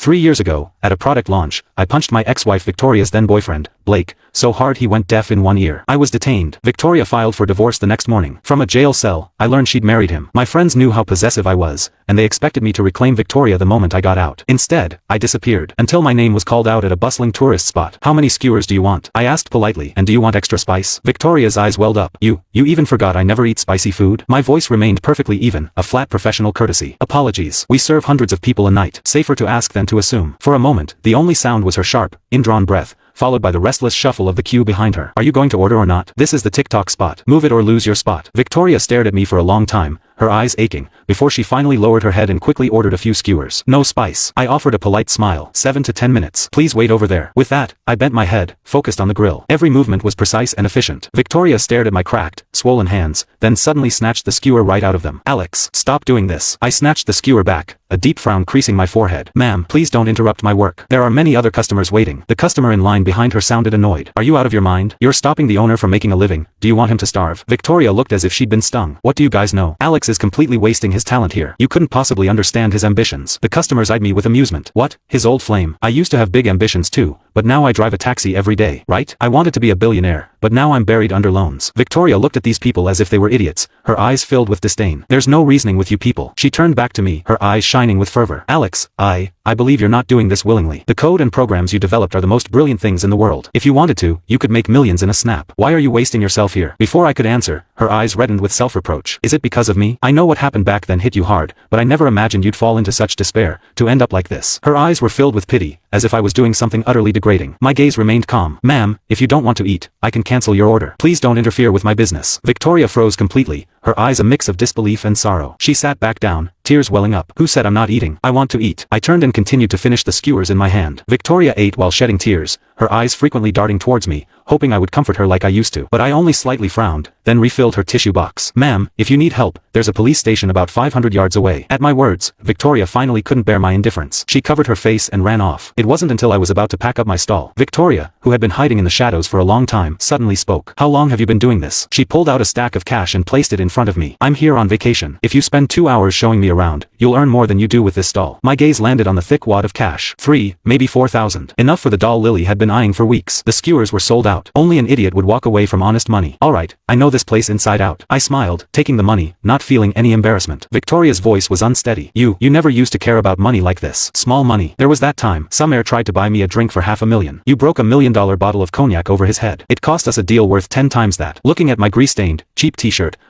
3 years ago, at a product launch, I punched my ex-wife Victoria's then-boyfriend, Blake, so hard he went deaf in 1 ear. I was detained. Victoria filed for divorce the next morning. From a jail cell, I learned she'd married him. My friends knew how possessive I was, and they expected me to reclaim Victoria the moment I got out. Instead, I disappeared, until my name was called out at a bustling tourist spot. "How many skewers do you want?" I asked politely. "And do you want extra spice?" Victoria's eyes welled up. You even forgot I never eat spicy food?" My voice remained perfectly even, a flat professional courtesy. "Apologies. We serve hundreds of people a night. Safer to ask than to assume." For a moment, the only sound was her sharp, indrawn breath, followed by the restless shuffle of the queue behind her. "Are you going to order or not? This is the TikTok spot. Move it or lose your spot." Victoria stared at me for a long time, her eyes aching, before she finally lowered her head and quickly ordered a few skewers. "No spice." I offered a polite smile. 7 to 10 minutes. "Please wait over there." With that, I bent my head, focused on the grill. Every movement was precise and efficient. Victoria stared at my cracked, swollen hands, then suddenly snatched the skewer right out of them. "Alex, stop doing this." I snatched the skewer back, a deep frown creasing my forehead. "Ma'am, please don't interrupt my work. There are many other customers waiting." The customer in line behind her sounded annoyed. "Are you out of your mind? You're stopping the owner from making a living. Do you want him to starve?" Victoria looked as if she'd been stung. "What do you guys know? Alex is completely wasting his talent here. You couldn't possibly understand his ambitions." The customers eyed me with amusement. "What? His old flame? I used to have big ambitions too, but now I drive a taxi every day, right? I wanted to be a billionaire, but now I'm buried under loans." Victoria looked at these people as if they were idiots, her eyes filled with disdain. "There's no reasoning with you people." She turned back to me, her eyes shining with fervor. "Alex, I believe you're not doing this willingly. The code and programs you developed are the most brilliant things in the world. If you wanted to, you could make millions in a snap. Why are you wasting yourself here?" Before I could answer, her eyes reddened with self-reproach. "Is it because of me? I know what happened back then hit you hard, but I never imagined you'd fall into such despair, to end up like this." Her eyes were filled with pity, as if I was doing something utterly degrading. My gaze remained calm. "Ma'am, if you don't want to eat, I can cancel your order. Please don't interfere with my business." Victoria froze completely, her eyes a mix of disbelief and sorrow. She sat back down, tears welling up. "Who said I'm not eating? I want to eat." I turned and continued to finish the skewers in my hand. Victoria ate while shedding tears, her eyes frequently darting towards me, hoping I would comfort her like I used to. But I only slightly frowned, then refilled her tissue box. "Ma'am, if you need help, there's a police station about 500 yards away." At my words, Victoria finally couldn't bear my indifference. She covered her face and ran off. It wasn't until I was about to pack up my stall. Victoria, who had been hiding in the shadows for a long time, suddenly spoke. "How long have you been doing this?" She pulled out a stack of cash and placed it in front of me. "I'm here on vacation. If you spend 2 hours showing me around, you'll earn more than you do with this stall." My gaze landed on the thick wad of cash. 3, maybe 4,000. Enough for the doll Lily had been eyeing for weeks. The skewers were sold out. Only an idiot would walk away from honest money. "All right, I know this place inside out." I smiled, taking the money, not feeling any embarrassment. Victoria's voice was unsteady. You never used to care about money like this. Small money. There was that time, some heir tried to buy me a drink for $500,000. You broke $1 million bottle of cognac over his head. It cost us a deal worth 10 times that. Looking at my grease-stained, cheap t-shirt,